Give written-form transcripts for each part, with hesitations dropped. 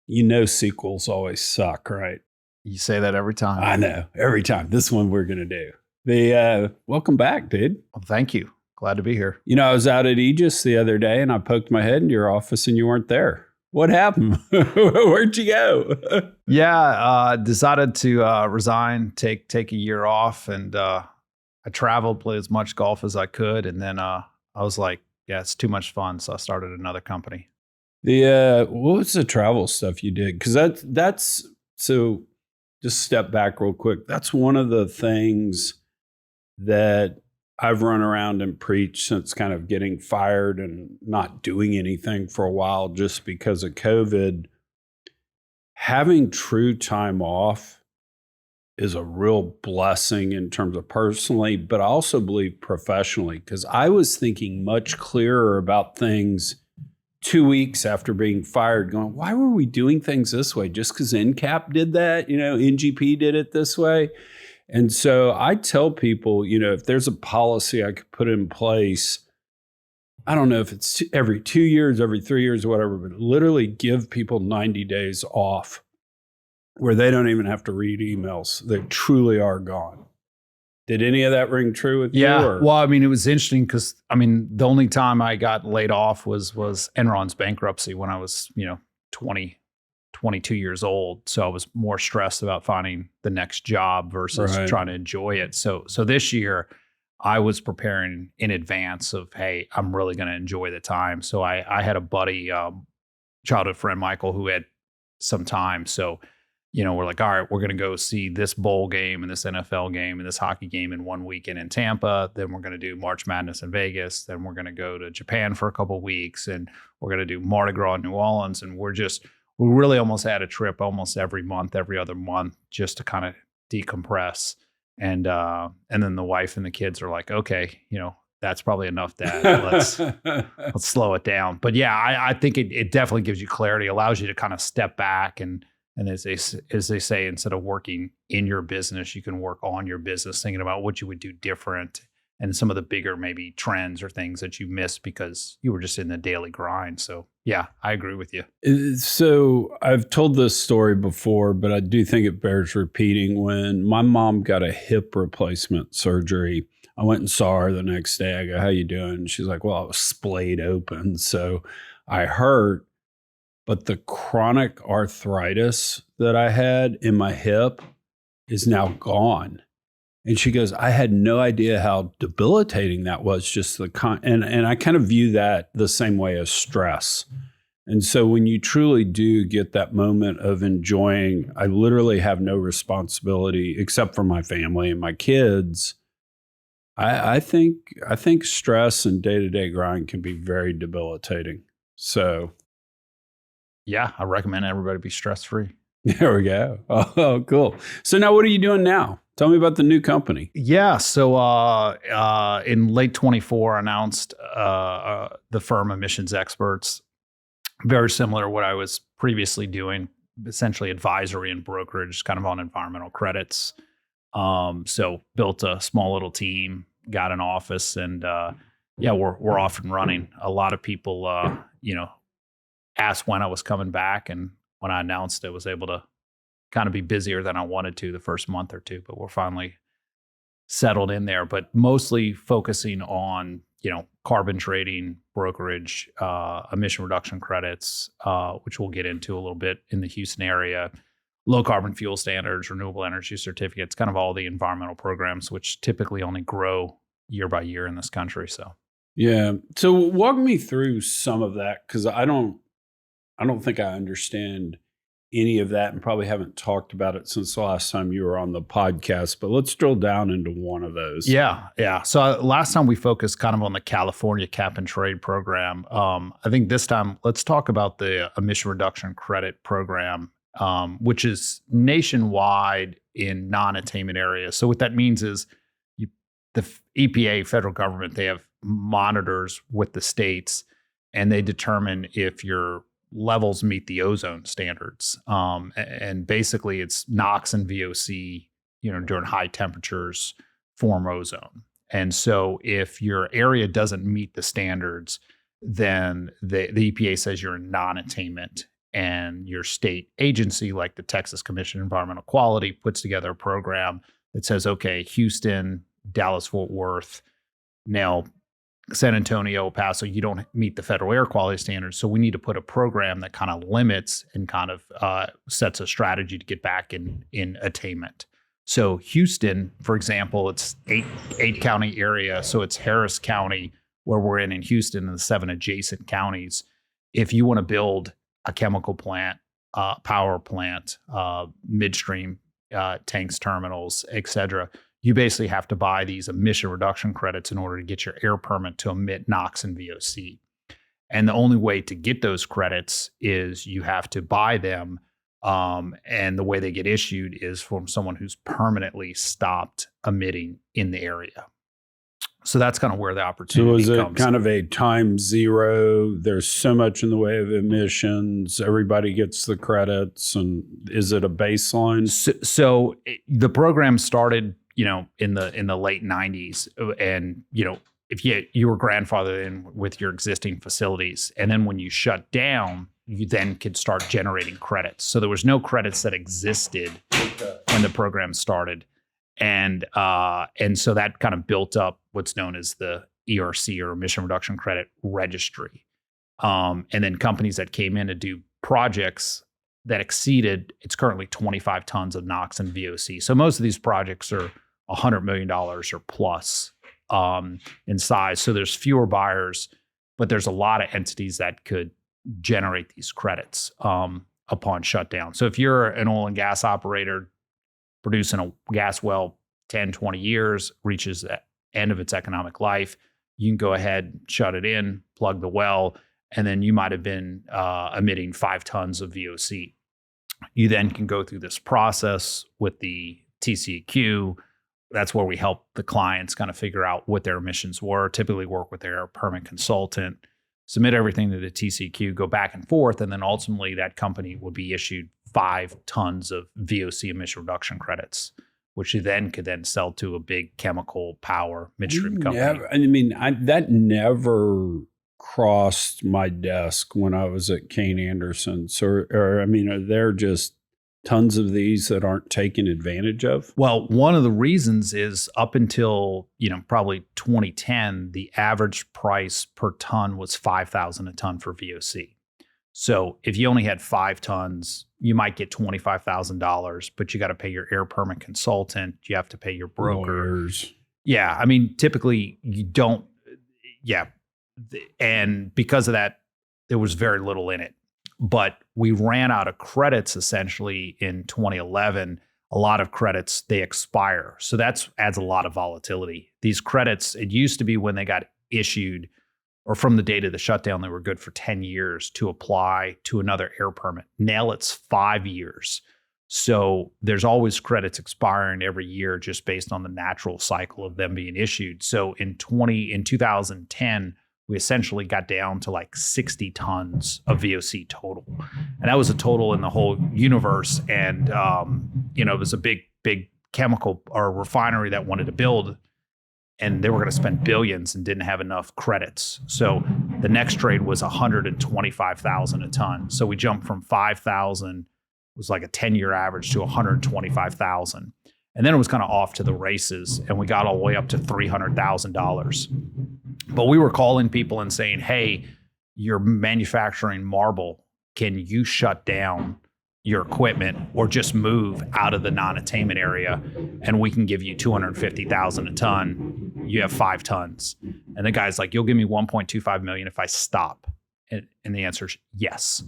You know sequels always suck, right? You say that every time. I know. Every time. This one we're going to do. Welcome back, dude. Well, thank you. Glad to be here. You know, I was out at Aegis the other day and I poked my head into your office and you weren't there. What happened? Where'd you go? Decided to resign, take a year off, and I traveled, played as much golf as I could, and then I was like, yeah, it's too much fun, so I started another company. What was the travel stuff you did? Because that's so. Just step back real quick. That's one of the things that I've run around and preached since kind of getting fired and not doing anything for a while just because of COVID. Having true time off is a real blessing in terms of personally, but I also believe professionally, because I was thinking much clearer about things 2 weeks after being fired, going, why were we doing things this way? Just because NCAP did that, NGP did it this way. And so I tell people, if there's a policy I could put in place, I don't know if it's every 2 years, every 3 years, or whatever, but literally give people 90 days off where they don't even have to read emails. They truly are gone. Did any of that ring true with you? Yeah. Well, I mean, it was interesting because, the only time I got laid off was Enron's bankruptcy when I was, 20, 22 years old. So I was more stressed about finding the next job versus trying to enjoy it. So this year I was preparing in advance of, hey, I'm really going to enjoy the time. So I had a buddy, childhood friend, Michael, who had some time. So we're like, all right, we're going to go see this bowl game and this NFL game and this hockey game in 1 weekend in Tampa. Then we're going to do March Madness in Vegas. Then we're going to go to Japan for a couple of weeks. And we're going to do Mardi Gras in New Orleans. And we really almost had a trip almost every month, every other month, just to kind of decompress. And then the wife and the kids are like, okay, that's probably enough, Dad. Let's slow it down. But yeah, I think it definitely gives you clarity, allows you to kind of step back and as they say, instead of working in your business, you can work on your business, thinking about what you would do different and some of the bigger maybe trends or things that you missed because you were just in the daily grind. So yeah, I agree with you. So I've told this story before, but I do think it bears repeating. When my mom got a hip replacement surgery, I went and saw her the next day. I go, how you doing? She's like, well, I was splayed open. So I hurt. But the chronic arthritis that I had in my hip is now gone. And she goes, I had no idea how debilitating that was. Just and I kind of view that the same way as stress. And so when you truly do get that moment of enjoying, I literally have no responsibility except for my family and my kids. I think stress and day-to-day grind can be very debilitating. So yeah, I recommend everybody be stress-free. There we go. Oh, cool. So now what are you doing now? Tell me about the new company. Yeah. So in late 24, I announced the firm Emissions Experts. Very similar to what I was previously doing, essentially advisory and brokerage, kind of on environmental credits. So built a small little team, got an office, and we're off and running. A lot of people, asked when I was coming back, and when I announced it, was able to kind of be busier than I wanted to the first month or two, but we're finally settled in there, but mostly focusing on, carbon trading, brokerage, emission reduction credits, which we'll get into a little bit in the Houston area, low carbon fuel standards, renewable energy certificates, kind of all the environmental programs, which typically only grow year by year in this country. So, yeah. So walk me through some of that, because I don't think I understand any of that and probably haven't talked about it since the last time you were on the podcast, but let's drill down into one of those. Yeah. So last time we focused kind of on the California cap and trade program. I think this time let's talk about the emission reduction credit program, which is nationwide in non-attainment areas. So what that means is the EPA, federal government, they have monitors with the states and they determine if your levels meet the ozone standards. And basically it's NOx and VOC, during high temperatures form ozone. And so if your area doesn't meet the standards, then the EPA says you're in non-attainment. and your state agency, like the Texas Commission on Environmental Quality, puts together a program that says, okay, Houston, Dallas, Fort Worth, now San Antonio, El Paso, you don't meet the federal air quality standards. So we need to put a program that kind of limits and kind of sets a strategy to get back in attainment. So Houston, for example, it's eight county area. So it's Harris County, where we're in Houston, and the 7 adjacent counties. If you want to build a chemical plant, power plant, midstream tanks, terminals, et cetera, you basically have to buy these emission reduction credits in order to get your air permit to emit NOx and VOC. And the only way to get those credits is you have to buy them. And the way they get issued is from someone who's permanently stopped emitting in the area. So that's kind of where the opportunity comes. So is comes. it kind of a time zero? There's so much in the way of emissions. Everybody gets the credits. And is it a baseline? So the program started, in the late 90s, and if you were grandfathered in with your existing facilities, and then when you shut down, you then could start generating credits. So there was no credits that existed when the program started. And so that kind of built up what's known as the ERC, or Emission Reduction Credit Registry. And then companies that came in to do projects that exceeded, it's currently 25 tons of NOx and VOC. So most of these projects are $100 million or plus in size. So there's fewer buyers, but there's a lot of entities that could generate these credits upon shutdown. So if you're an oil and gas operator producing a gas well 10, 20 years, reaches the end of its economic life, you can go ahead, shut it in, plug the well, and then you might have been emitting 5 tons of VOC. You then can go through this process with the TCEQ. That's where we help the clients kind of figure out what their emissions were, typically work with their permit consultant, submit everything to the TCEQ, go back and forth, and then ultimately that company would be issued 5 tons of VOC emission reduction credits, which you then could then sell to a big chemical power midstream company. That never crossed my desk when I was at Kane Anderson's, or are there just tons of these that aren't taken advantage of? Well, one of the reasons is up until, probably 2010, the average price per ton was $5,000 a ton for VOC. So if you only had 5 tons, you might get $25,000, but you got to pay your air permit consultant. You have to pay your broker. Lawyers. Yeah. Typically you don't. Yeah. And because of that, there was very little in it. But we ran out of credits essentially in 2011. A lot of credits, they expire. So that adds a lot of volatility. These credits, it used to be when they got issued or from the date of the shutdown, they were good for 10 years to apply to another air permit. Now it's 5 years. So there's always credits expiring every year just based on the natural cycle of them being issued. So in 2010, we essentially got down to like 60 tons of VOC total. And that was a total in the whole universe. And, it was a big chemical or refinery that wanted to build, and they were going to spend billions and didn't have enough credits. So the next trade was 125,000 a ton. So we jumped from 5,000, was like a 10-year average, to 125,000. And then it was kind of off to the races, and we got all the way up to $300,000. But we were calling people and saying, hey, you're manufacturing marble. Can you shut down your equipment or just move out of the non-attainment area, and we can give you $250,000 a ton. You have 5 tons. And the guy's like, you'll give me $1.25 million if I stop. And the answer is yes,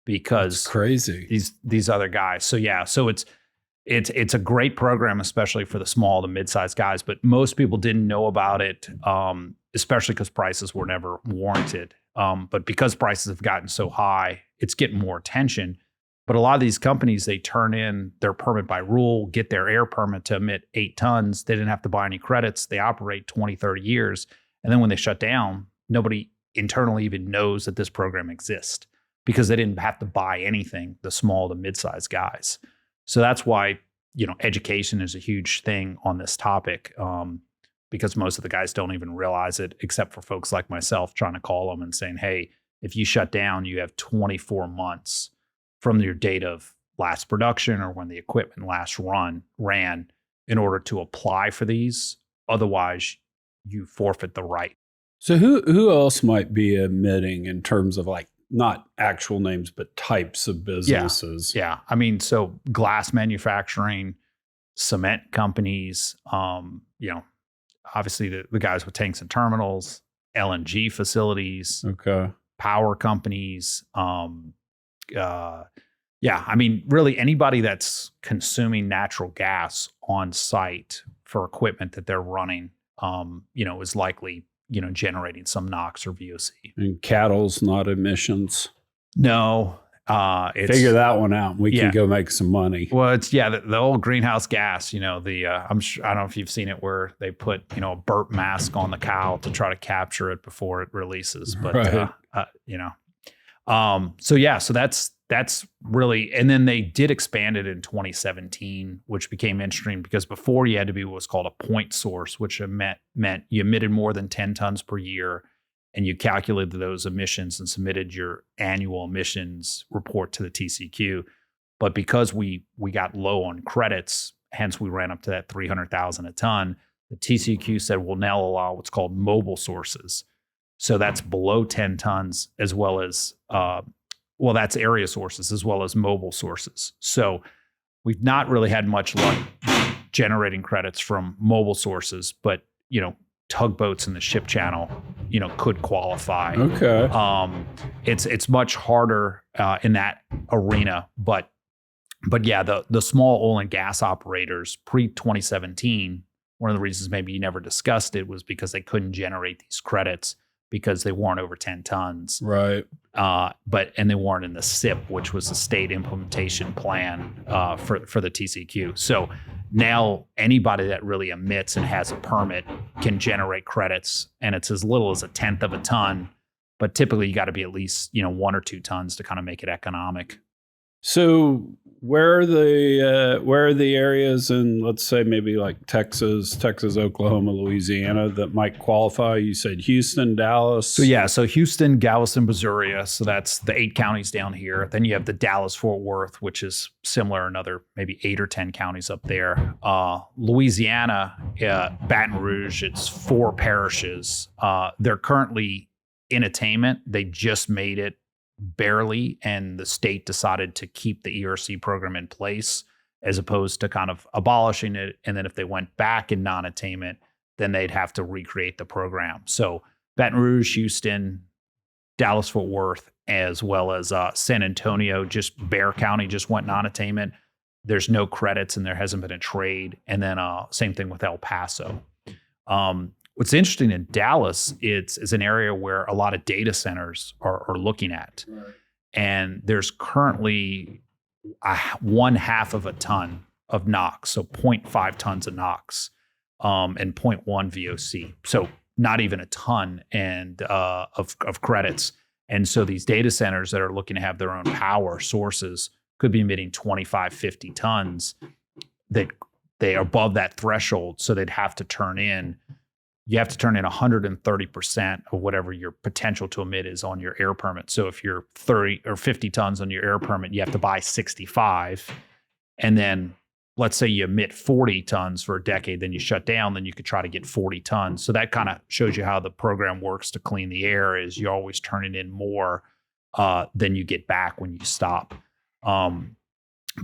because that's crazy. These other guys. So yeah, so it's a great program, especially for the small to mid-sized guys, but most people didn't know about it, especially because prices were never warranted. But because prices have gotten so high, it's getting more attention. But a lot of these companies, they turn in their permit by rule, get their air permit to emit 8 tons. They didn't have to buy any credits. They operate 20, 30 years. And then when they shut down, nobody internally even knows that this program exists because they didn't have to buy anything, the small to mid-sized guys. So that's why, education is a huge thing on this topic, because most of the guys don't even realize it, except for folks like myself trying to call them and saying, hey, if you shut down, you have 24 months from your date of last production or when the equipment last ran in order to apply for these. Otherwise, you forfeit the right. So who else might be emitting in terms of like not actual names, but types of businesses? Yeah. I mean, so glass manufacturing, cement companies, obviously the guys with tanks and terminals, LNG facilities, Okay. power companies. I mean, really anybody that's consuming natural gas on site for equipment that they're running, is likely, generating some NOx or VOC. And cattle's not emissions. No, it's figure that one out. We can go make some money. Well, it's the old greenhouse gas. I don't know if you've seen it where they put a burp mask on the cow to try to capture it before it releases. But right. So that's really, and then they did expand it in 2017, which became interesting because before you had to be what's called a point source, which meant you emitted more than 10 tons per year. And you calculated those emissions and submitted your annual emissions report to the TCQ. But because we got low on credits, hence we ran up to that 300,000 a ton, the TCQ said we'll now allow what's called mobile sources. So that's below 10 tons as well as, that's area sources as well as mobile sources. So we've not really had much luck generating credits from mobile sources, but, tugboats in the ship channel, could qualify. Okay. It's much harder in that arena, but yeah, the small oil and gas operators pre-2017, one of the reasons maybe you never discussed it was because they couldn't generate these credits because they weren't over 10 tons. Right. And they weren't in the SIP, which was the state implementation plan for the TCQ. So now anybody that really emits and has a permit can generate credits, and it's as little as 1/10 of a ton. But typically, you got to be at least 1 or 2 tons to kind of make it economic. So where are the areas in, let's say, maybe like Texas, Oklahoma, Louisiana that might qualify? You said Houston, Dallas. So Houston, Galveston, Missouri. So that's the 8 counties down here. Then you have the Dallas-Fort Worth, which is similar, another maybe 8 or 10 counties up there. Louisiana, Baton Rouge, it's 4 parishes. They're currently in attainment. They just made it barely, and the state decided to keep the ERC program in place as opposed to kind of abolishing it. And then if they went back in non-attainment, then they'd have to recreate the program. So Baton Rouge, Houston, Dallas-Fort Worth, as well as San Antonio, just Bexar County just went non-attainment. There's no credits and there hasn't been a trade. And then same thing with El Paso. What's interesting in Dallas, it's an area where a lot of data centers are looking at. Right. And there's currently 1/2 of a ton of NOx, so 0.5 tons of NOx and 0.1 VOC. So not even a ton of credits. And so these data centers that are looking to have their own power sources could be emitting 25, 50 tons that they are above that threshold. So they'd have to turn in 130% of whatever your potential to emit is on your air permit. So if you're 30 or 50 tons on your air permit, you have to buy 65. And then let's say you emit 40 tons for a decade, then you shut down, then you could try to get 40 tons. So that kind of shows you how the program works to clean the air is you're always turning in more than you get back when you stop.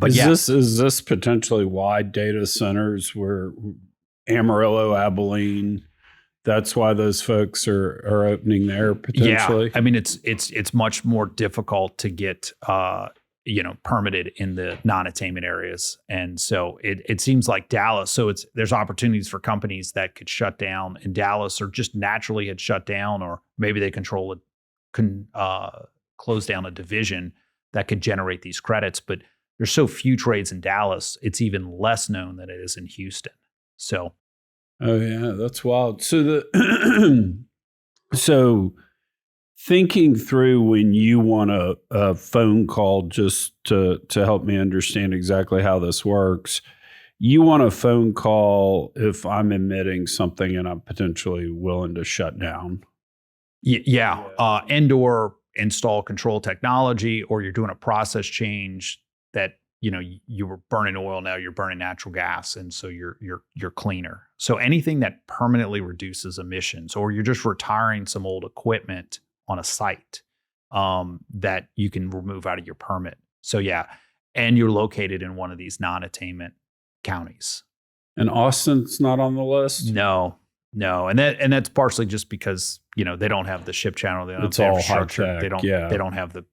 Is this potentially wide data centers where Amarillo, Abilene, that's why those folks are opening there potentially? Yeah, I mean it's much more difficult to get permitted in the non-attainment areas, and so it seems like Dallas. So there's opportunities for companies that could shut down in Dallas, or just naturally had shut down, or maybe they close down a division that could generate these credits. But there's so few trades in Dallas, it's even less known than it is in Houston. So. Oh yeah, that's wild. So so thinking through when you want a phone call, just to help me understand exactly how this works, you want a phone call if I'm emitting something and I'm potentially willing to shut down. Yeah. And or install control technology, or you're doing a process change that, you were burning oil, now you're burning natural gas, and so you're cleaner. So anything that permanently reduces emissions, or you're just retiring some old equipment on a site that you can remove out of your permit. So yeah, and you're located in one of these non-attainment counties. And Austin's not on the list? No, and that's partially just because they don't have the ship channel. They don't It's have all structure. high tech. They don't have the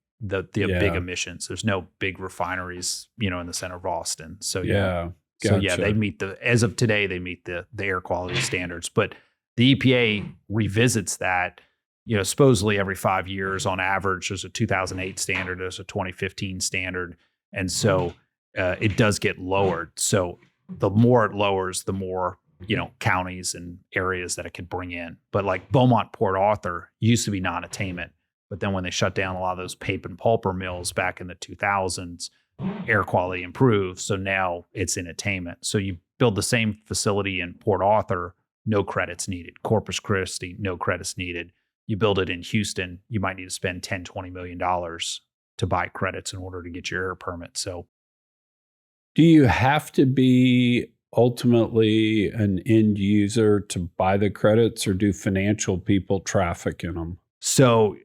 Yeah. big emissions. There's no big refineries, in the center of Austin. So Yeah. so yeah, Gotcha. they meet as of today, they meet the air quality standards. But the EPA revisits that, supposedly every 5 years on average. There's a 2008 standard, there's a 2015 standard, and so it does get lowered. So the more it lowers, the more counties and areas that it could bring in. But like Beaumont Port Arthur used to be non-attainment, but then when they shut down a lot of those paper and pulper mills back in the 2000s, air quality improved. So now it's in attainment. So you build the same facility in Port Arthur, no credits needed. Corpus Christi, no credits needed. You build it in Houston, you might need to spend $10-20 million to buy credits in order to get your air permit. So do you have to be ultimately an end user to buy the credits, or do financial people traffic in them? So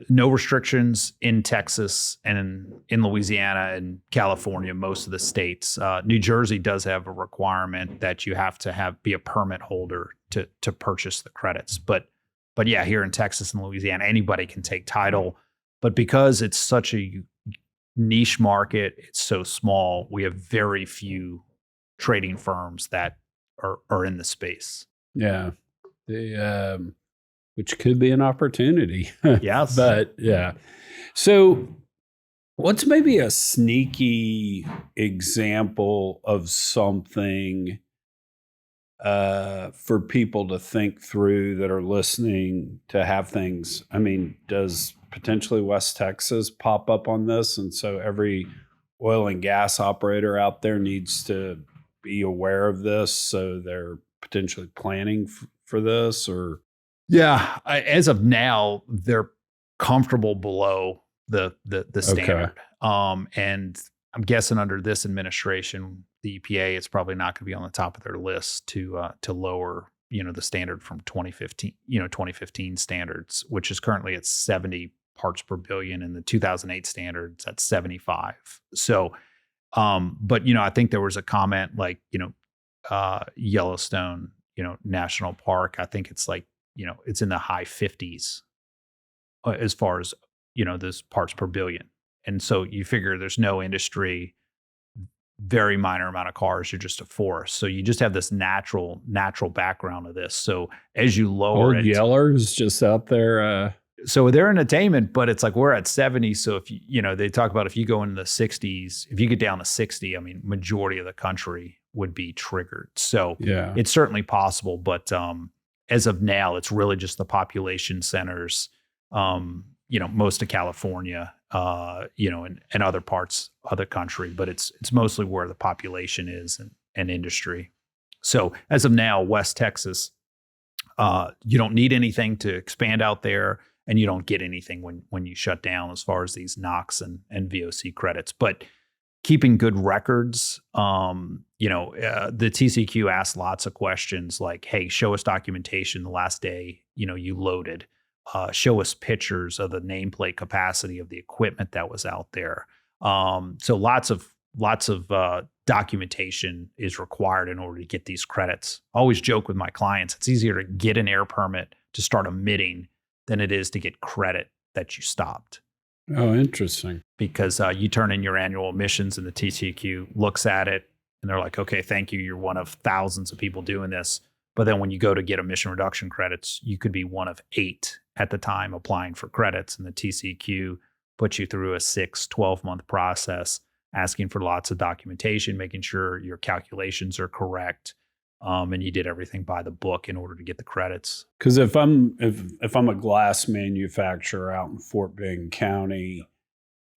no restrictions in Texas and in Louisiana and California, most of the states. New Jersey does have a requirement that you have to be a permit holder to purchase the credits. But yeah, here in Texas and Louisiana, anybody can take title. But because it's such a niche market, it's so small, we have very few trading firms that are in the space. Yeah. Which could be an opportunity. Yes. But yeah. So what's maybe a sneaky example of something for people to think through that are listening, to have things? I mean, does potentially West Texas pop up on this? And so every oil and gas operator out there needs to be aware of this, so they're potentially planning for this? Or yeah, as of now, they're comfortable below the standard. And I'm guessing under this administration, the EPA, it's probably not going to be on the top of their list to lower, the standard from 2015 standards, which is currently at 70 parts per billion, and the 2008 standards at 75. So, but I think there was a comment like, Yellowstone, National Park. I think it's like, it's in the high 50s as far as, those parts per billion. And so you figure there's no industry, very minor amount of cars, you're just a forest. So you just have this natural background of this. So as you lower Old it. Yellers just out there. So they're in attainment, but it's like we're at 70. So if they talk about if you go into the 60s, if you get down to 60, I mean, majority of the country would be triggered. So Yeah. it's certainly possible, but as of now, it's really just the population centers, most of California, and other parts of the country, but it's mostly where the population is and industry. So as of now, West Texas, you don't need anything to expand out there, and you don't get anything when you shut down as far as these NOx and VOC credits. But keeping good records, the TCQ asked lots of questions like, hey, show us documentation the last day, you loaded. Show us pictures of the nameplate capacity of the equipment that was out there. So lots of documentation is required in order to get these credits. I always joke with my clients, it's easier to get an air permit to start emitting than it is to get credit that you stopped. Oh, interesting. Because you turn in your annual emissions and the TCQ looks at it and they're like, okay, thank you. You're one of thousands of people doing this. But then when you go to get emission reduction credits, you could be one of 8 at the time applying for credits. And the TCQ puts you through a 12-month process, asking for lots of documentation, making sure your calculations are correct. And you did everything by the book in order to get the credits. Because if I'm a glass manufacturer out in Fort Bend County,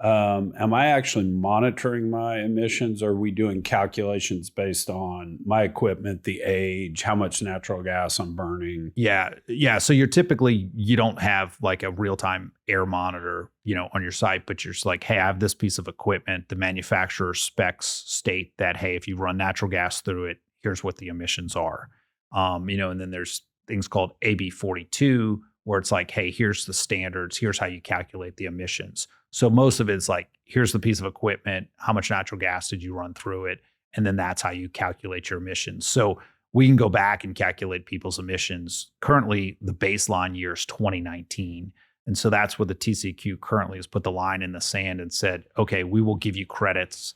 am I actually monitoring my emissions, or are we doing calculations based on my equipment, the age, how much natural gas I'm burning? Yeah. Yeah. So you don't have like a real-time air monitor, on your site, but you're just like, hey, I have this piece of equipment. The manufacturer specs state that, hey, if you run natural gas through it, here's what the emissions are. And then there's things called AB 42, where it's like, hey, here's the standards, here's how you calculate the emissions. So most of it's like, here's the piece of equipment, how much natural gas did you run through it? And then that's how you calculate your emissions. So we can go back and calculate people's emissions. Currently, the baseline year is 2019. And so that's where the TCQ currently has put the line in the sand and said, okay, we will give you credits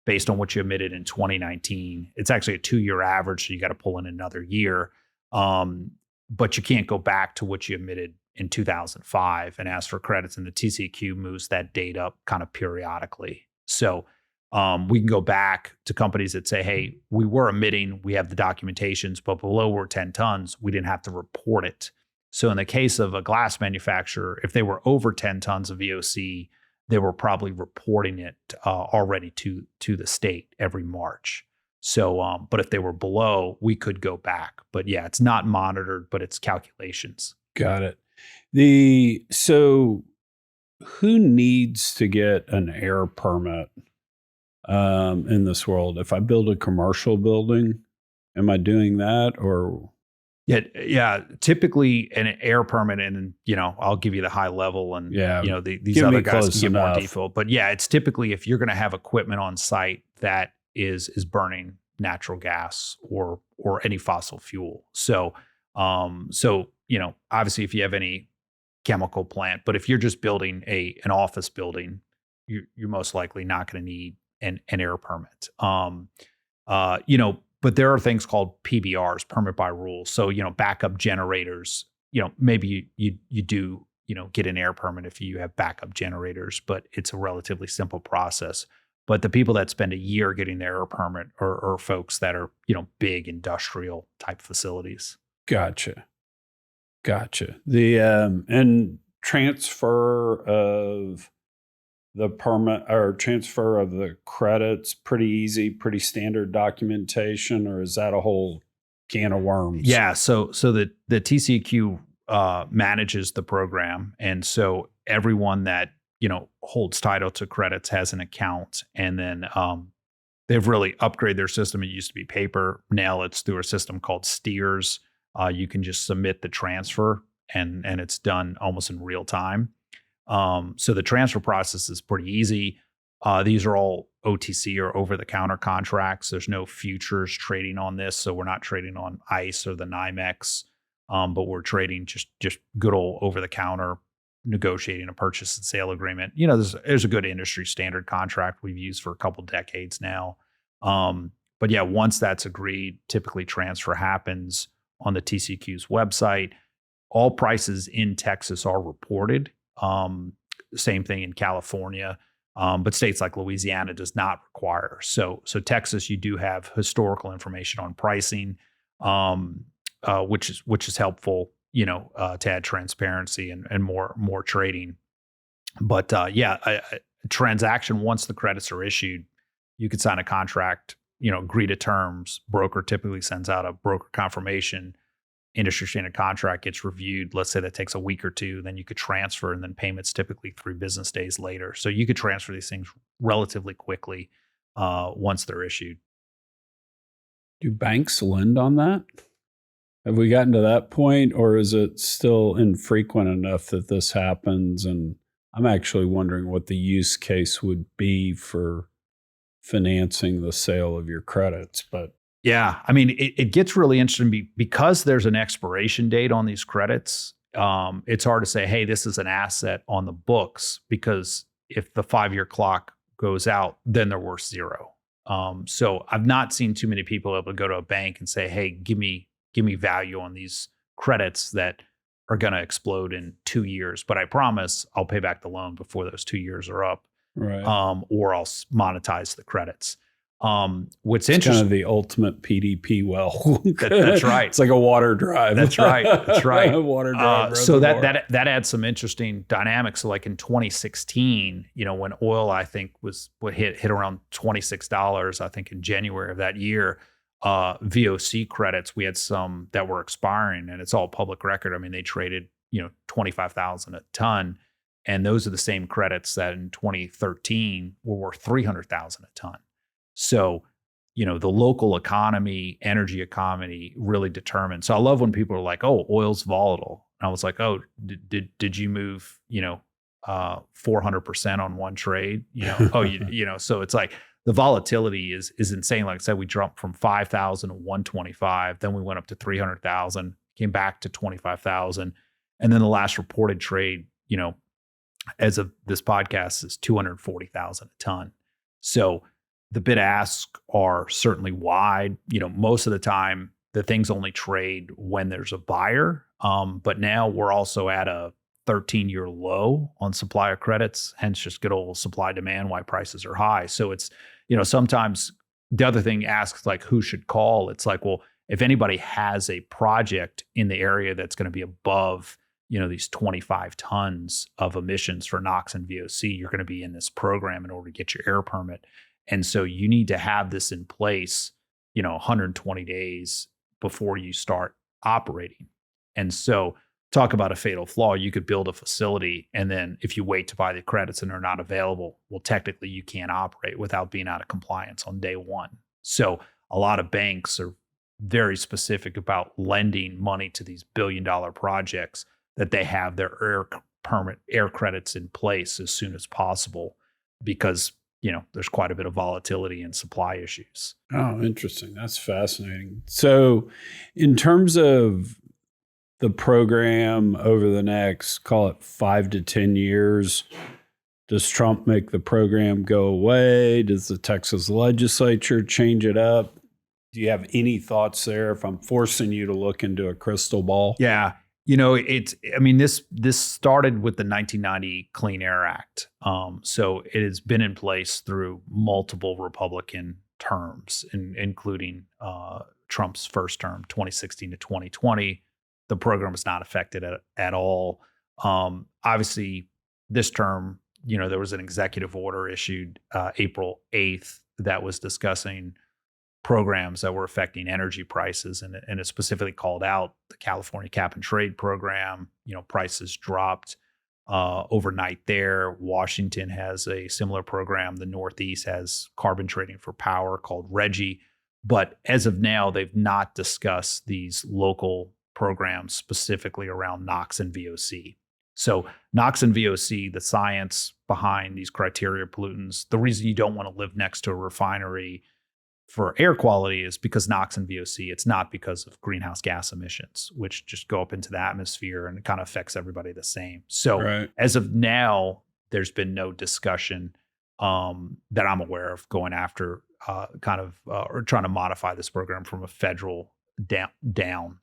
based on what you emitted in 2019. It's actually a 2-year average, so you got to pull in another year. But you can't go back to what you emitted in 2005 and ask for credits. And the TCQ moves that date up kind of periodically. So we can go back to companies that say, hey, we were emitting, we have the documentations, but below we're 10 tons, we didn't have to report it. So in the case of a glass manufacturer, if they were over 10 tons of VOC, they were probably reporting it already to the state every March. So, but if they were below, we could go back. But yeah, it's not monitored, but it's calculations. Got it. So who needs to get an air permit in this world? If I build a commercial building, am I doing that, or? Yeah. Typically an air permit, and I'll give you the high level, and these other guys can give more detail. But yeah, it's typically if you're going to have equipment on site that is burning natural gas or any fossil fuel. So obviously if you have any chemical plant, but if you're just building an office building, you're most likely not going to need an air permit. But there are things called PBRs, permit by rule. So, backup generators, maybe you do, get an air permit if you have backup generators, but it's a relatively simple process. But the people that spend a year getting their air permit are folks that are, big industrial type facilities. Gotcha. The and transfer of the permit or transfer of the credits, pretty easy, pretty standard documentation, or is that a whole can of worms? Yeah. So the TCQ manages the program, and so everyone that holds title to credits has an account, and then they've really upgraded their system. It used to be paper. Now it's through a system called Steers. You can just submit the transfer, and it's done almost in real time. So the transfer process is pretty easy. These are all OTC or over-the-counter contracts. There's no futures trading on this, so we're not trading on ICE or the NYMEX, but we're trading just good old over-the-counter, negotiating a purchase and sale agreement. There's a good industry standard contract we've used for a couple decades now. But yeah, once that's agreed, typically transfer happens on the TCQ's website. All prices in Texas are reported. Same thing in California, but states like Louisiana does not require. So Texas, you do have historical information on pricing, which is helpful, to add transparency and more trading. But a transaction, once the credits are issued, you could sign a contract, agree to terms. Broker typically sends out a broker confirmation. Industry standard contract gets reviewed. Let's say that takes a week or two, then you could transfer, and then payments typically 3 business days later. So you could transfer these things relatively quickly once they're issued. Do banks lend on that? Have we gotten to that point, or is it still infrequent enough that this happens? And I'm actually wondering what the use case would be for financing the sale of your credits, but yeah, I mean, it gets really interesting because there's an expiration date on these credits. It's hard to say, hey, this is an asset on the books, because if the 5-year clock goes out, then they're worth zero. So I've not seen too many people able to go to a bank and say, hey, give me value on these credits that are going to explode in 2 years, but I promise I'll pay back the loan before those 2 years are up, right. Or I'll monetize the credits. What's It's kind interesting, of the ultimate PDP well. that's right. It's like a water drive. That's right. That's right. Water drive. So reservoir. that adds some interesting dynamics. So like in 2016, when oil I think was what hit around $26, I think in January of that year, VOC credits, we had some that were expiring, and it's all public record. I mean, they traded 25,000 a ton, and those are the same credits that in 2013 were worth 300,000 a ton. So, the local economy, energy economy really determines. So I love when people are like, "Oh, oil's volatile." And I was like, "Oh, did you move, 400% on one trade?" So it's like the volatility is insane. Like I said, we jumped from 5,000 to 125, then we went up to 300,000, came back to 25,000, and then the last reported trade, as of this podcast, is 240,000 a ton. So the bid ask are certainly wide. Most of the time, the things only trade when there's a buyer. But now we're also at a 13-year low on supplier credits, hence just good old supply demand, why prices are high. So it's, sometimes the other thing asks like who should call. It's like, well, if anybody has a project in the area that's going to be above, these 25 tons of emissions for NOx and VOC, you're going to be in this program in order to get your air permit. And so you need to have this in place, 120 days before you start operating. And so talk about a fatal flaw. You could build a facility, and then if you wait to buy the credits and they're not available, well, technically you can't operate without being out of compliance on day one. So a lot of banks are very specific about lending money to these billion-dollar projects that they have their air credits in place as soon as possible, because there's quite a bit of volatility and supply issues. Oh, interesting. That's fascinating. So in terms of the program over the next, call it 5 to 10 years, does Trump make the program go away? Does the Texas legislature change it up? Do you have any thoughts there if I'm forcing you to look into a crystal ball? Yeah. This started with the 1990 Clean Air Act. So it has been in place through multiple Republican terms, including Trump's first term, 2016 to 2020. The program is not affected at all. Obviously, this term, there was an executive order issued April 8th that was discussing programs that were affecting energy prices, and it specifically called out the California cap and trade program. Prices dropped overnight there. Washington has a similar program. The Northeast has carbon trading for power called RGGI. But as of now, they've not discussed these local programs specifically around NOx and VOC. So NOx and VOC, the science behind these criteria pollutants, the reason you don't want to live next to a refinery for air quality is because NOx and VOC. It's not because of greenhouse gas emissions, which just go up into the atmosphere and it kind of affects everybody the same. So As of now, there's been no discussion that I'm aware of going after or trying to modify this program from a federal down.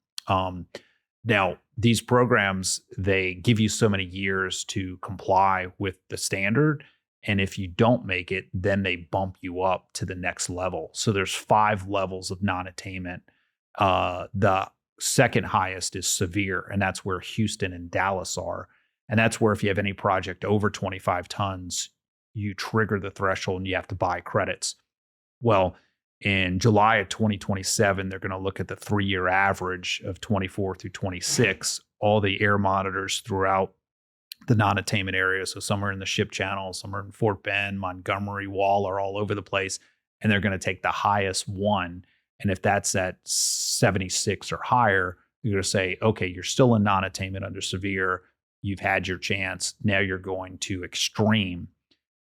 Now, these programs, they give you so many years to comply with the standard. And if you don't make it, then they bump you up to the next level. So there's 5 levels of non-attainment. The second highest is severe, and that's where Houston and Dallas are. And that's where if you have any project over 25 tons, you trigger the threshold and you have to buy credits. Well, in July of 2027, they're going to look at the 3-year average of 24 through 26, all the air monitors throughout the non-attainment areas. So some are in the Ship Channel, some are in Fort Bend, Montgomery, Waller, all over the place. And they're going to take the highest one. And if that's at 76 or higher, you're going to say, okay, you're still in non-attainment under severe. You've had your chance. Now you're going to extreme.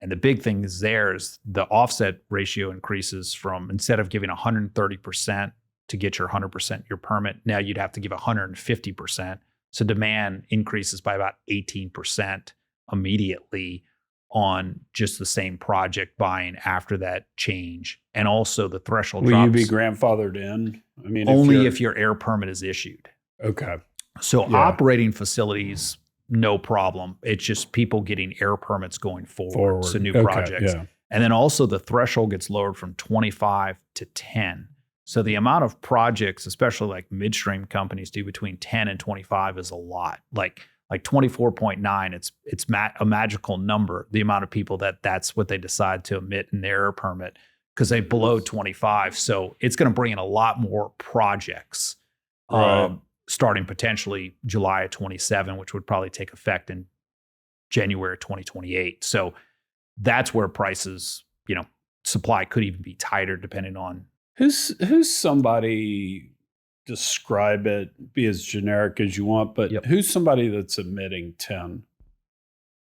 And the big thing is the offset ratio increases from, instead of giving 130% to get your 100% your permit, now you'd have to give 150%. So demand increases by about 18% immediately on just the same project buying after that change. And also the threshold drops. Will you be grandfathered in? I mean, only if your air permit is issued. Okay. So operating facilities, no problem. It's just people getting air permits going forward. So new projects. Yeah. And then also the threshold gets lowered from 25 to 10. So the amount of projects, especially like midstream companies, do between 10 and 25 is a lot. Like 24.9, it's a magical number. The amount of people that's what they decide to emit in their air permit because they below 25. So it's going to bring in a lot more projects, Right. starting potentially July of 27, which would probably take effect in January of 2028. So that's where prices, supply could even be tighter depending on. Who's somebody, describe it, be as generic as you want, but Yep. who's somebody that's emitting 10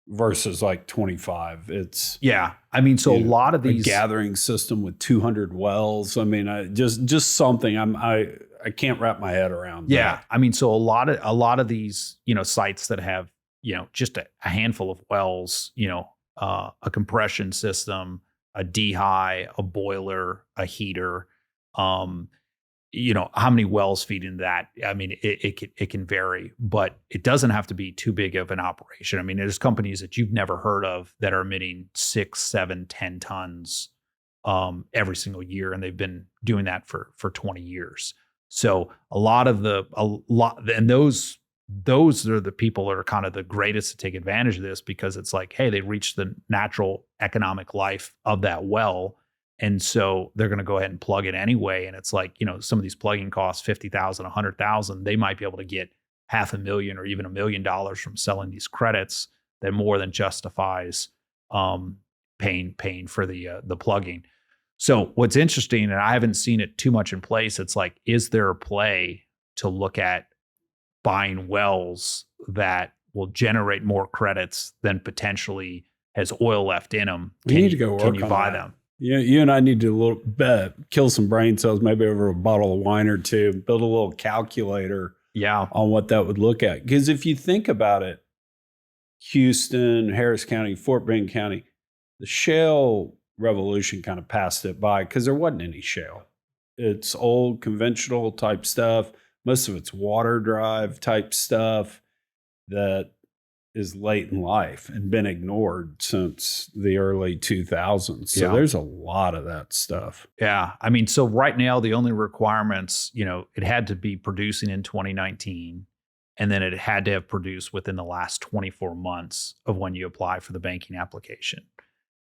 versus like 25? It's Yeah. I mean, so a lot of a these gathering system with 200 wells. I mean, just something I can't wrap my head around. Yeah, that. I mean, so a lot of these, sites that have, just a handful of wells, a compression system, a dehy, a boiler, a heater, how many wells feed into that? I mean, it can vary, but it doesn't have to be too big of an operation. I mean, there's companies that you've never heard of that are emitting 6, 7, 10 tons every single year, and they've been doing that for 20 years. So and those are the people that are kind of the greatest to take advantage of this because it's like, hey, they reached the natural economic life of that well. And so they're going to go ahead and plug it anyway. And it's like, some of these plugging costs $50,000, $100,000. They might be able to get $500,000 or even $1 million from selling these credits that more than justifies paying for the plugging. So what's interesting, and I haven't seen it too much in place, it's like, is there a play to look at buying wells that will generate more credits than potentially has oil left in them? We need to go work Can you on buy that. them? Yeah, you and I need to kill some brain cells, maybe over a bottle of wine or two, build a little calculator Yeah. on what that would look at. Because if you think about it, Houston, Harris County, Fort Bend County, the shale revolution kind of passed it by because there wasn't any shale. It's old conventional type stuff. Most of it's water drive type stuff that is late in life and been ignored since the early 2000s. So Yeah. there's a lot of that stuff. Yeah. I mean, so right now, the only requirements, it had to be producing in 2019, and then it had to have produced within the last 24 months of when you apply for the banking application.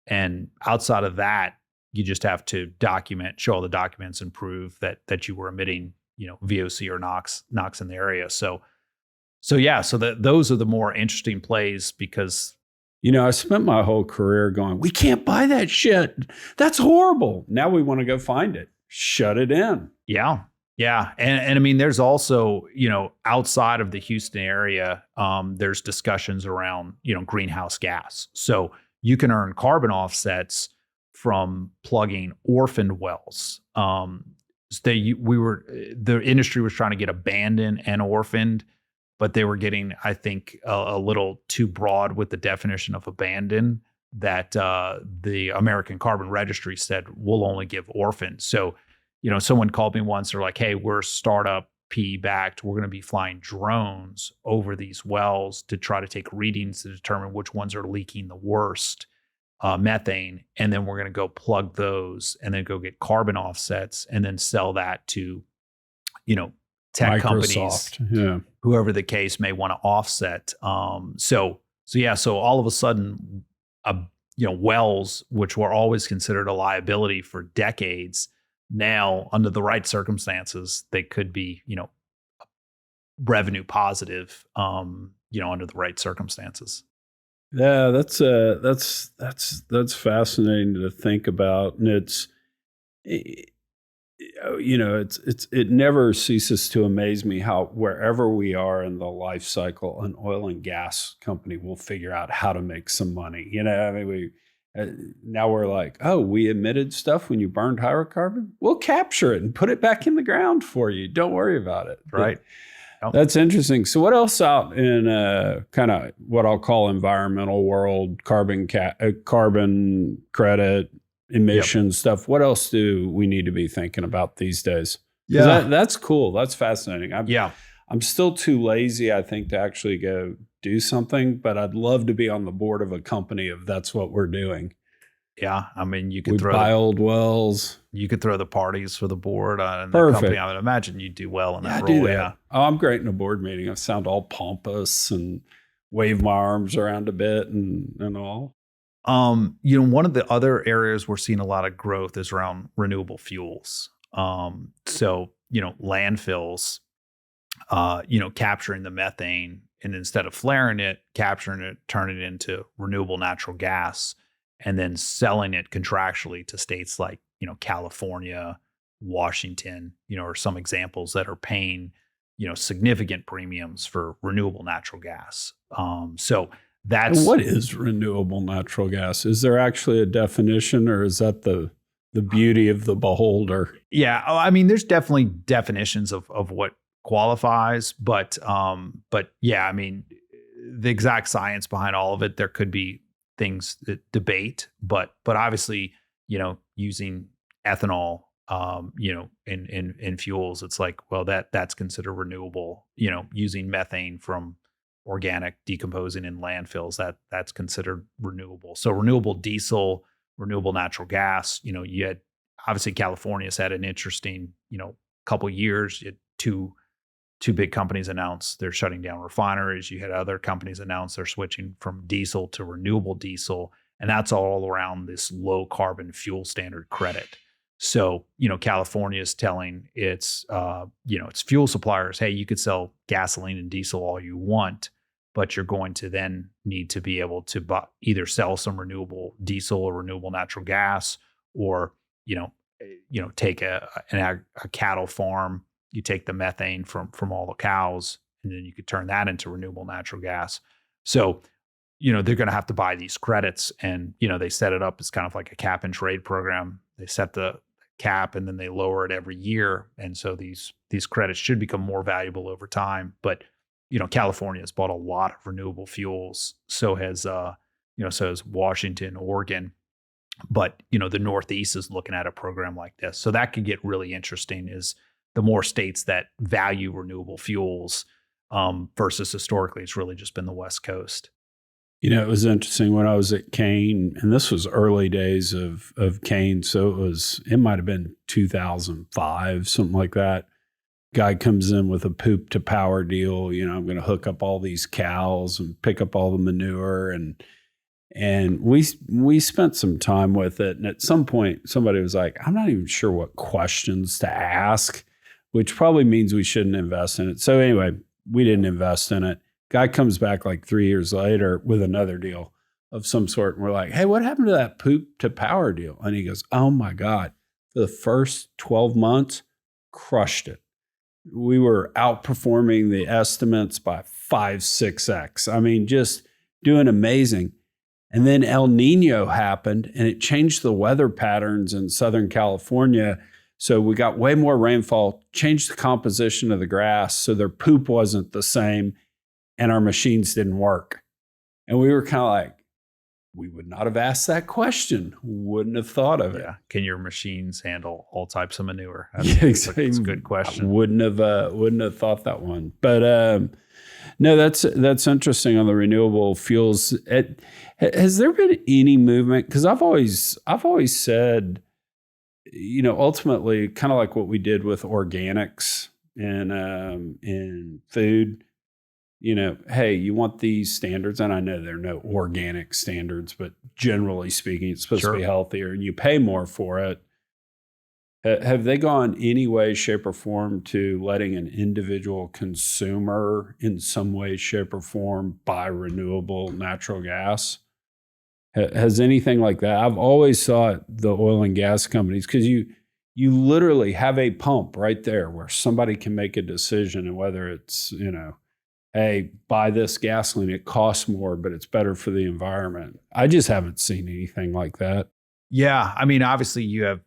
And outside of that, you just have to show all the documents and prove that you were emitting, VOC or NOx in the area. So those are the more interesting plays because, I spent my whole career going, we can't buy that shit. That's horrible. Now we want to go find it. Shut it in. yeah. Yeah. And I mean, there's also, outside of the Houston area, there's discussions around, greenhouse gas. So you can earn carbon offsets from plugging orphaned wells. The industry was trying to get abandoned and orphaned, but they were getting, I think, a little too broad with the definition of abandoned that the American Carbon Registry said we'll only give orphan. So, someone called me once. They're like, "Hey, we're startup PE backed. We're going to be flying drones over these wells to try to take readings to determine which ones are leaking the worst methane, and then we're going to go plug those and then go get carbon offsets and then sell that to, tech Microsoft, companies, whoever the case may want to offset. So all of a sudden, wells, which were always considered a liability for decades, now under the right circumstances, they could be, revenue positive, under the right circumstances. Yeah, that's fascinating to think about, and it never ceases to amaze me how wherever we are in the life cycle, an oil and gas company will figure out how to make some money. I mean, now we're like, oh, we emitted stuff when you burned hydrocarbon. We'll capture it and put it back in the ground for you. Don't worry about it. Right. That's interesting. So what else out in kind of what I'll call environmental world, carbon credit, emission stuff? What else do we need to be thinking about these days? Yeah, that's cool. That's fascinating. I'm still too lazy, I think, to actually go do something, but I'd love to be on the board of a company if that's what we're doing. Yeah, I mean, you We could buy old wells. you could throw the parties for the board and the Perfect. company. I would imagine you'd do well in Yeah, that I do role. that. Yeah. Oh, I'm great in a board meeting. I sound all pompous and wave my arms around a bit and all. One of the other areas we're seeing a lot of growth is around renewable fuels. Landfills, capturing the methane and instead of flaring it, capturing it, turning it into renewable natural gas, and then selling it contractually to states like, California, Washington, are some examples that are paying, significant premiums for renewable natural gas. And what is renewable natural gas? Is there actually a definition, or is that the beauty of the beholder? Yeah, I mean, there's definitely definitions of what qualifies, but yeah, I mean, the exact science behind all of it, there could be things that debate, but obviously, using ethanol, in fuels, it's like, well, that's considered renewable. Using methane from organic decomposing in landfills, that's considered renewable. So renewable diesel, renewable natural gas, you had obviously California's had an interesting, couple of years. You had two big companies announced they're shutting down refineries. You had other companies announce they're switching from diesel to renewable diesel, and that's all around this low carbon fuel standard credit. So, California is telling its fuel suppliers, hey, you could sell gasoline and diesel all you want, but you're going to then need to be able to either sell some renewable diesel or renewable natural gas, or, take a cattle farm. You take the methane from all the cows, and then you could turn that into renewable natural gas. So, they're going to have to buy these credits, and, they set it up as kind of like a cap and trade program. They set the cap and then they lower it every year. And so these credits should become more valuable over time. But, California has bought a lot of renewable fuels. So has Washington, Oregon. But, the Northeast is looking at a program like this. So that could get really interesting, is the more states that value renewable fuels versus historically, it's really just been the West Coast. It was interesting when I was at Kane, and this was early days of Kane. So it might have been 2005, something like that. Guy comes in with a poop to power deal. I'm going to hook up all these cows and pick up all the manure. And we spent some time with it. And at some point, somebody was like, I'm not even sure what questions to ask, which probably means we shouldn't invest in it. So anyway, we didn't invest in it. Guy comes back like 3 years later with another deal of some sort. And we're like, hey, what happened to that poop to power deal? And he goes, oh my God, for the first 12 months, crushed it. We were outperforming the estimates by 5-6x. I mean, just doing amazing. And then El Nino happened, and it changed the weather patterns in Southern California. So we got way more rainfall, changed the composition of the grass, so their poop wasn't the same, and our machines didn't work. And we were kind of like, we would not have asked that question. Wouldn't have thought of it. Yeah. Can your machines handle all types of manure? That's a good question. I wouldn't have thought that one. But no, that's interesting on the renewable fuels. Has there been any movement? Because I've always said, ultimately, kind of like what we did with organics in food. Hey, you want these standards, and I know there are no organic standards, but generally speaking, it's supposed to be healthier, and you pay more for it. Have they gone any way, shape, or form to letting an individual consumer in some way, shape, or form buy renewable natural gas? Has anything like that? I've always thought the oil and gas companies, because you literally have a pump right there where somebody can make a decision, and whether it's, hey, buy this gasoline, it costs more, but it's better for the environment. I just haven't seen anything like that. Yeah. I mean, obviously you have,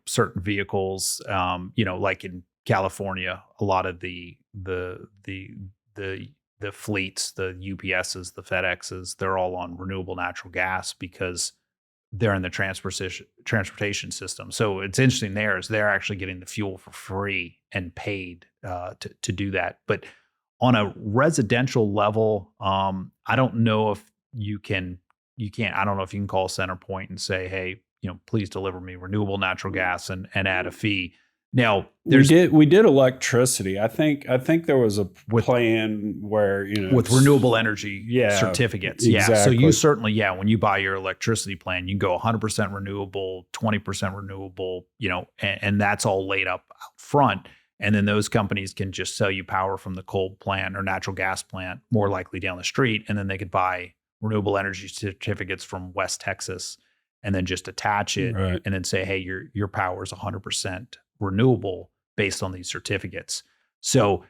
certain vehicles, like in California, a lot of the fleets, the UPSs, the FedExes, they're all on renewable natural gas because they're in the transportation system. So it's interesting there is they're actually getting the fuel for free and paid to do that. But on a residential level, I don't know if you can, you can't, I don't know if you can call CenterPoint and say, hey, please deliver me renewable natural gas and add a fee. Now we did electricity. I think there was a plan where, with renewable energy certificates. Exactly. Yeah. So you certainly, when you buy your electricity plan, you can go 100% renewable, 20% renewable, and that's all laid up out front. And then those companies can just sell you power from the coal plant or natural gas plant, more likely down the street. And then they could buy renewable energy certificates from West Texas and then just attach it and then say, hey, your power is 100% renewable based on these certificates. So,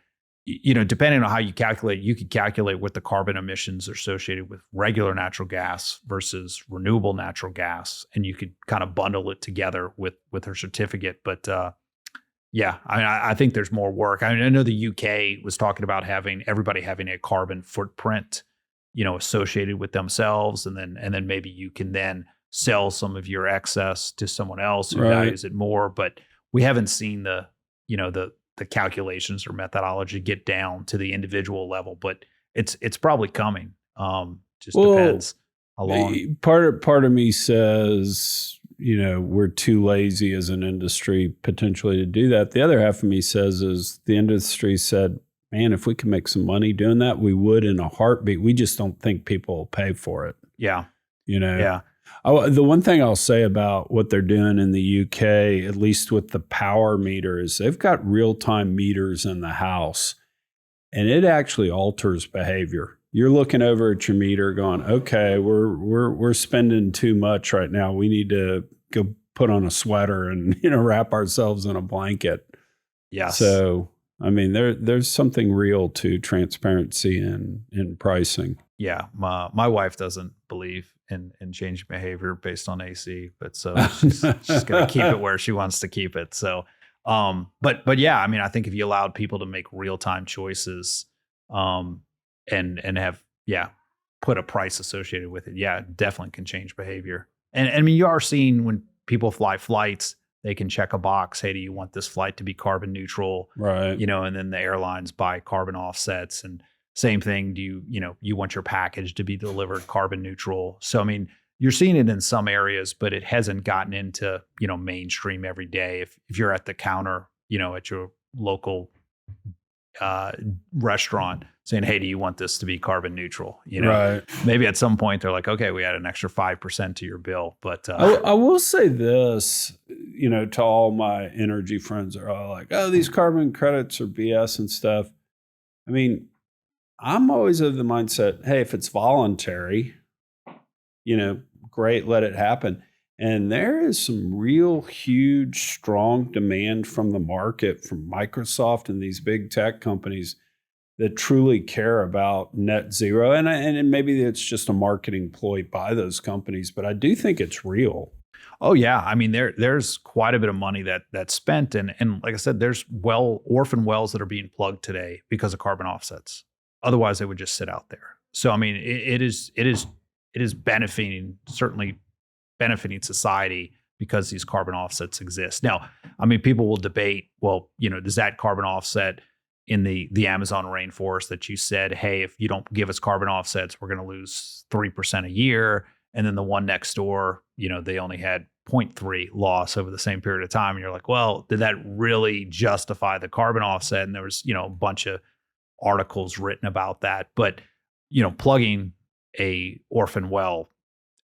depending on how you calculate, you could calculate what the carbon emissions are associated with regular natural gas versus renewable natural gas. And you could kind of bundle it together with her certificate. But I think there's more work. I know the UK was talking about everybody having a carbon footprint, associated with themselves. And then maybe you can then sell some of your excess to someone else who values it more. But we haven't seen the calculations or methodology get down to the individual level, but it's probably coming. Depends how long. Part of me says, we're too lazy as an industry potentially to do that. The other half of me says is the industry said, man, if we can make some money doing that, we would in a heartbeat. We just don't think people will pay for it. Yeah. Yeah. The one thing I'll say about what they're doing in the UK, at least with the power meters, they've got real-time meters in the house, and it actually alters behavior. You're looking over at your meter going, okay, we're spending too much right now. We need to go put on a sweater and, wrap ourselves in a blanket. Yes. So, I mean, there's something real to transparency in pricing. Yeah. My wife doesn't believe in changing behavior based on AC, but so she's going to keep it where she wants to keep it. So, but yeah, I mean, I think if you allowed people to make real-time choices, and have, put a price associated with it, it definitely can change behavior. And I mean, you are seeing when people fly flights, they can check a box. Hey, do you want this flight to be carbon neutral? Right. And then the airlines buy carbon offsets, and same thing. Do you want your package to be delivered carbon neutral? So, I mean, you're seeing it in some areas, but it hasn't gotten into, mainstream every day. If you're at the counter, at your local restaurant saying, hey, do you want this to be carbon neutral? Maybe at some point they're like, okay, we add an extra 5% to your bill. But I will say this, to all my energy friends are all like, oh, these carbon credits are BS and stuff. I mean, I'm always of the mindset, hey, if it's voluntary, great, let it happen. And there is some real huge, strong demand from the market, from Microsoft and these big tech companies that truly care about net zero. And maybe it's just a marketing ploy by those companies, but I do think it's real. Oh yeah, I mean there's quite a bit of money that's spent, and like I said, there's orphan wells that are being plugged today because of carbon offsets. Otherwise, they would just sit out there. So I mean, it is certainly benefiting society because these carbon offsets exist. Now, I mean, people will debate, well, does that carbon offset in the Amazon rainforest that you said, hey, if you don't give us carbon offsets, we're going to lose 3% a year. And then the one next door, they only had 0.3 loss over the same period of time. And you're like, well, did that really justify the carbon offset? And there was, a bunch of articles written about that. But, plugging a orphan well,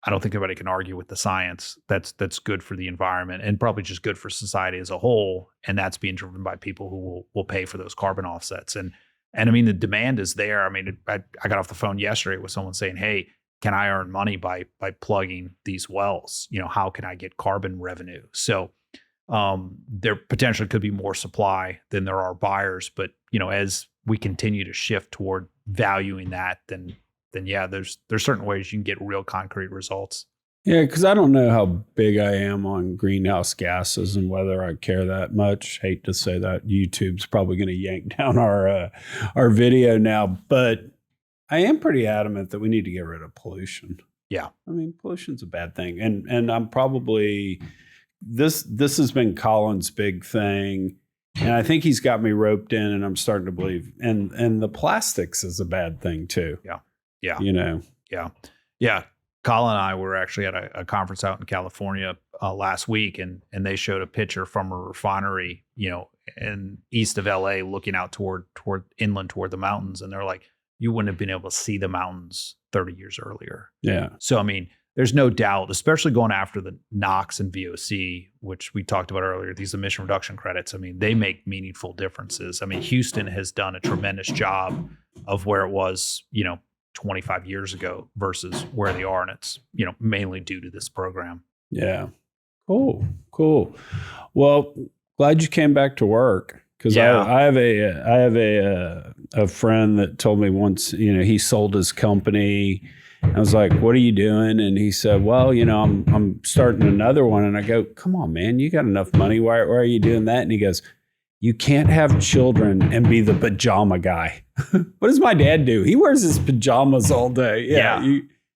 I don't think anybody can argue with the science. That's good for the environment and probably just good for society as a whole. And that's being driven by people who will pay for those carbon offsets. And I mean, the demand is there. I mean, I got off the phone yesterday with someone saying, hey, can I earn money by plugging these wells? How can I get carbon revenue? So there potentially could be more supply than there are buyers. But, as we continue to shift toward valuing that, then yeah, there's certain ways you can get real concrete results. Yeah, because I don't know how big I am on greenhouse gases and whether I care that much. Hate to say that. YouTube's probably going to yank down our video now, but I am pretty adamant that we need to get rid of pollution. Yeah, I mean, pollution's a bad thing, and I'm probably this has been Colin's big thing. And I think he's got me roped in, and I'm starting to believe. And the plastics is a bad thing too. Yeah. Yeah. Yeah. Colin and I were actually at a conference out in California last week, and they showed a picture from a refinery, in east of LA, looking out toward inland toward the mountains, and they're like, you wouldn't have been able to see the mountains 30 years earlier. Yeah. So I mean, there's no doubt, especially going after the NOx and VOC, which we talked about earlier, these emission reduction credits. I mean, they make meaningful differences. I mean, Houston has done a tremendous job of where it was, 25 years ago versus where they are. And it's, mainly due to this program. Yeah. Cool. Well, glad you came back to work. Because I have a friend that told me once, he sold his company. I was like, what are you doing? And he said, well, I'm starting another one. And I go, come on, man, you got enough money. Why are you doing that? And he goes, you can't have children and be the pajama guy. What does my dad do? He wears his pajamas all day. Yeah.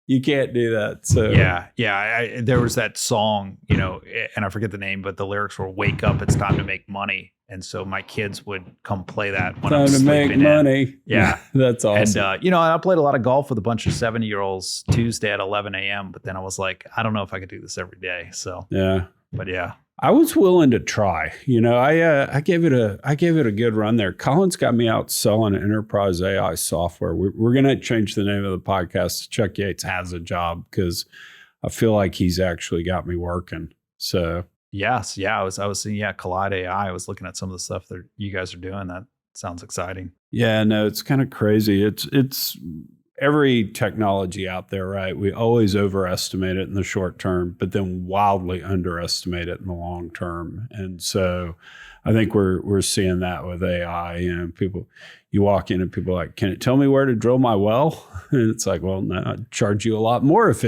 You can't do that. So yeah. There was that song, and I forget the name, but the lyrics were "Wake up, it's time to make money." And so my kids would come play that when I was sleeping in. Time to make money. Yeah, that's awesome. And I played a lot of golf with a bunch of 70-year-olds Tuesday at 11 a.m. But then I was like, I don't know if I could do this every day. So yeah. I was willing to try. I gave it a good run there. Colin's got me out selling enterprise AI software. We're going to change the name of the podcast to Chuck Yates Has a Job, because I feel like he's actually got me working. So yes, yeah, I was seeing Collide AI. I was looking at some of the stuff that you guys are doing. That sounds exciting. Yeah, no, it's kind of crazy. It's every technology out there, right? We always overestimate it in the short term, but then wildly underestimate it in the long term. And so I think we're seeing that with AI. You walk in and people are like, can it tell me where to drill my well? And it's like, well, no, I'd charge you a lot more if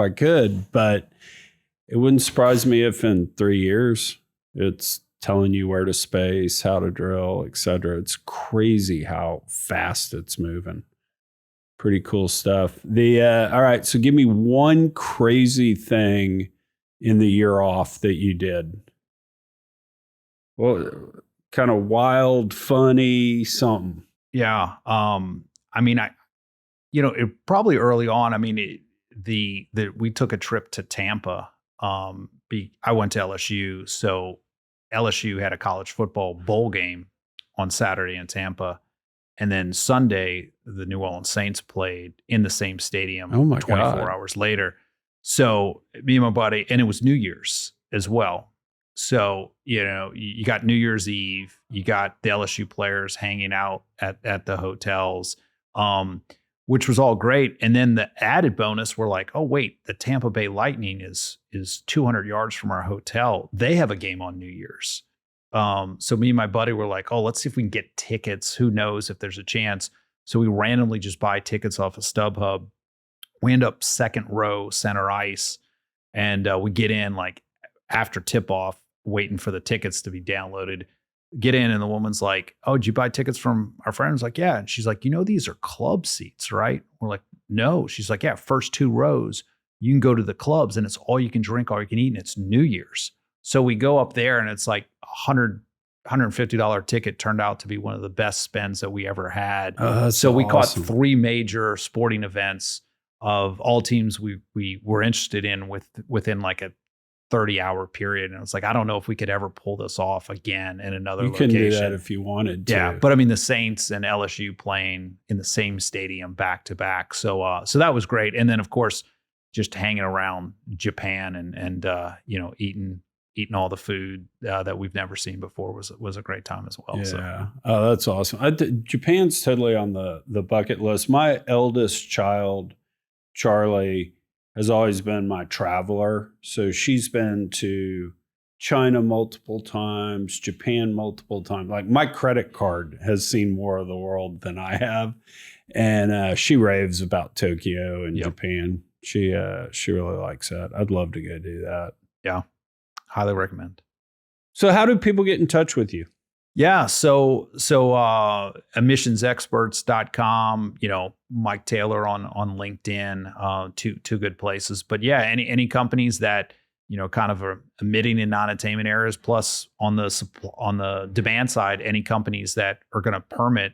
I could, but it wouldn't surprise me if in 3 years it's telling you where to space, how to drill, et cetera. It's crazy how fast it's moving. Pretty cool stuff. All right. So give me one crazy thing in the year off that you did. Well, kind of wild, funny, something. Yeah. Probably early on, we took a trip to Tampa. I went to LSU. So LSU had a college football bowl game on Saturday in Tampa. And then Sunday, the New Orleans Saints played in the same stadium 24 hours later. So me and my buddy, and it was New Year's as well. So, you got New Year's Eve, you got the LSU players hanging out at the hotels, which was all great. And then the added bonus, we're like, oh, wait, the Tampa Bay Lightning is 200 yards from our hotel. They have a game on New Year's. So me and my buddy were like, oh, let's see if we can get tickets. Who knows if there's a chance. So we randomly just buy tickets off of StubHub. We end up second row, center ice. And we get in like after tip off, waiting for the tickets to be downloaded. Get in and the woman's like, oh, did you buy tickets from our friends? Like, yeah. And she's like, these are club seats, right? We're like, no. She's like, yeah, first 2 rows, you can go to the clubs and it's all you can drink, all you can eat. And it's New Year's. So we go up there and it's like $150 ticket turned out to be one of the best spends that we ever had. So we caught 3 major sporting events of all teams we were interested in within like a 30-hour period. And it's like, I don't know if we could ever pull this off again in another location. You couldn't do that if you wanted to. Yeah, but the Saints and LSU playing in the same stadium back to back. So that was great. And then of course, just hanging around Japan and eating all the food that we've never seen before was a great time as well. Yeah. So. Oh, that's awesome. Japan's totally on the bucket list. My eldest child, Charlie, has always been my traveler. So she's been to China multiple times, Japan multiple times. Like my credit card has seen more of the world than I have. And she raves about Tokyo and Japan. She really likes that. I'd love to go do that. Yeah. Highly recommend. So how do people get in touch with you? Yeah. So emissionsexperts.com, Mike Taylor on LinkedIn, two good places. But yeah, any companies that, kind of are emitting in non-attainment areas, plus on the demand side, any companies that are going to permit,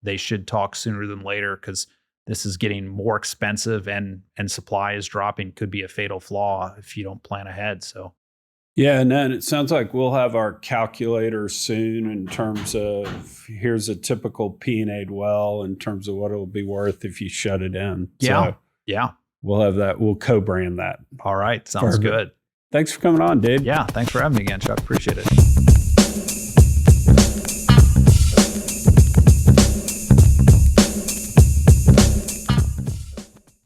they should talk sooner than later, because this is getting more expensive and supply is dropping could be a fatal flaw if you don't plan ahead. So yeah, and then it sounds like we'll have our calculator soon in terms of here's a typical P&A well in terms of what it'll be worth if you shut it in. Yeah. So yeah. we'll have that. We'll co-brand that. All right. Sounds Perfect. good. Thanks for coming on, dude. Yeah. Thanks for having me again, Chuck. Appreciate it.